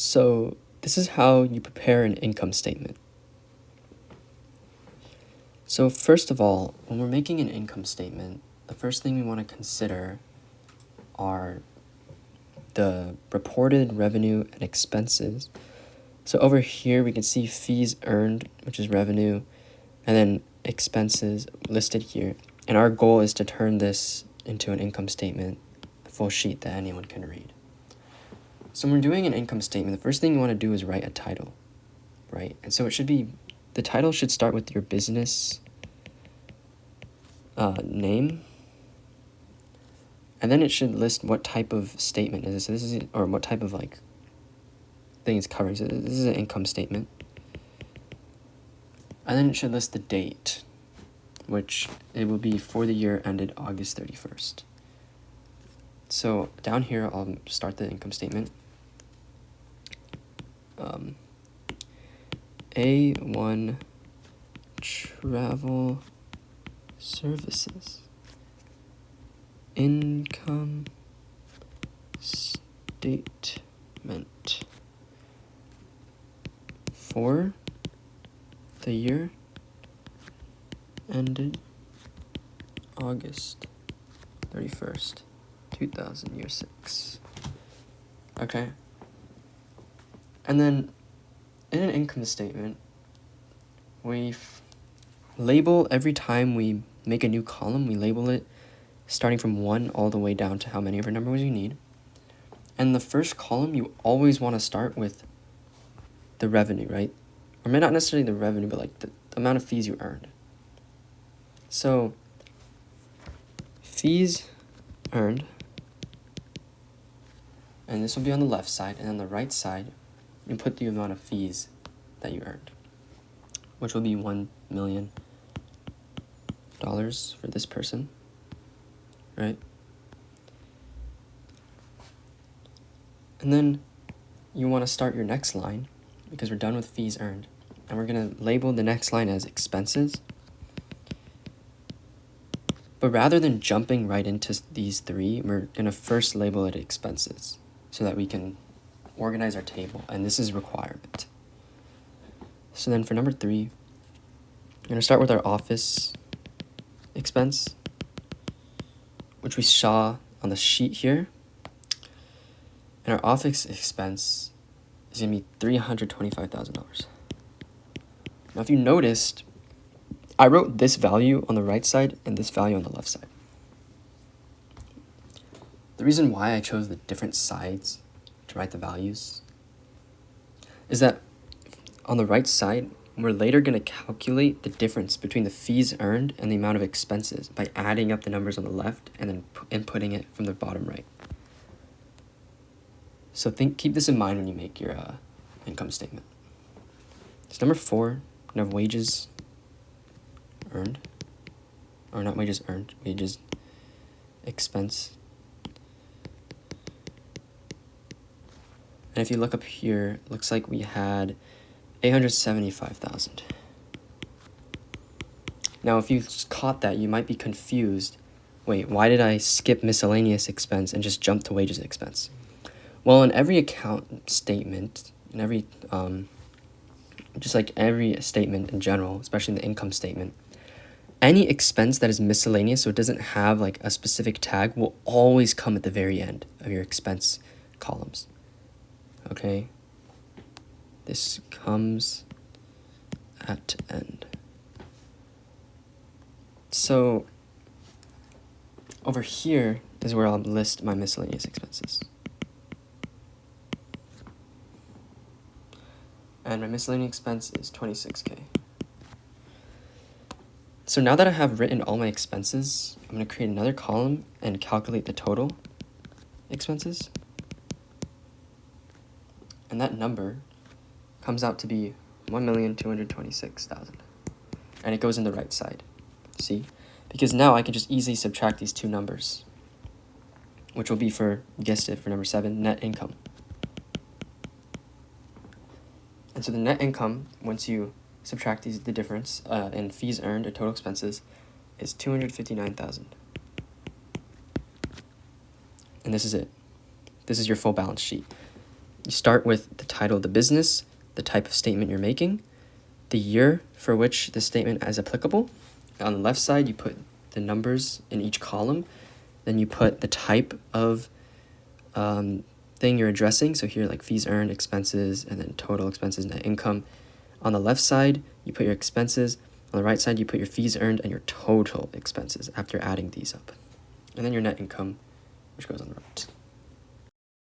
So this is how you prepare an income statement. So first of all, when we're making an income statement, the first thing we want to consider are the reported revenue and expenses. So over here we can see fees earned, which is revenue, and then expenses listed here. And our goal is to turn this into an income statement, a full sheet that anyone can read. So when we're doing an income statement, the first thing you want to do is write a title, right? And so the title should start with your business name, and then it should list what type of statement is this. So this is, or what type of thing it's covering. So this is an income statement. And then it should list the date, which it will be for the year ended August 31st. So down here, I'll start the income statement. A1 Travel Services Income Statement for the year ended August 31st, 2006. Okay. And then in an income statement, we label every time we make a new column, we label it starting from 1 all the way down to how many of our numbers you need. And the first column, you always want to start with the revenue, right? Or not necessarily the revenue, but the amount of fees you earned. So fees earned, and this will be on the left side, and on the right side, you put the amount of fees that you earned, which will be $1 million for this person, right? And then you want to start your next line, because we're done with fees earned, and we're going to label the next line as expenses. But rather than jumping right into these three, we're going to first label it expenses so that we can organize our table, and this is a requirement. So then for number 3, we're going to start with our office expense, which we saw on the sheet here. And our office expense is going to be $325,000. Now, if you noticed, I wrote this value on the right side and this value on the left side. The reason why I chose the different sides to write the values is that on the right side, we're later going to calculate the difference between the fees earned and the amount of expenses by adding up the numbers on the left and then inputting it from the bottom right. So keep this in mind when you make your income statement. So number 4, you have wages earned, or not wages earned, wages expense. And if you look up here, it looks like we had $875,000. Now, if you caught that, you might be confused. Wait, why did I skip miscellaneous expense and just jump to wages expense? Well, in every account statement, in every, just like every statement in general, especially the income statement, any expense that is miscellaneous, so it doesn't have a specific tag, will always come at the very end of your expense columns. Okay? This comes at end. So over here is where I'll list my miscellaneous expenses. And my miscellaneous expense is $26K. So now that I have written all my expenses, I'm going to create another column and calculate the total expenses. And that number comes out to be $1,226,000. And it goes in the right side. See? Because now I can just easily subtract these two numbers, which will be for, you guessed it, for number 7, net income. And so the net income, once you subtract the difference in fees earned or total expenses, is $259,000. And this is it. This is your full balance sheet. you start with the title of the business, the type of statement you're making, the year for which the statement is applicable. On the left side, you put the numbers in each column. Then you put the type of thing you're addressing. So here, like fees earned, expenses, and then total expenses, net income. On the left side, you put your expenses. On the right side, you put your fees earned and your total expenses after adding these up. And then your net income, which goes on the right.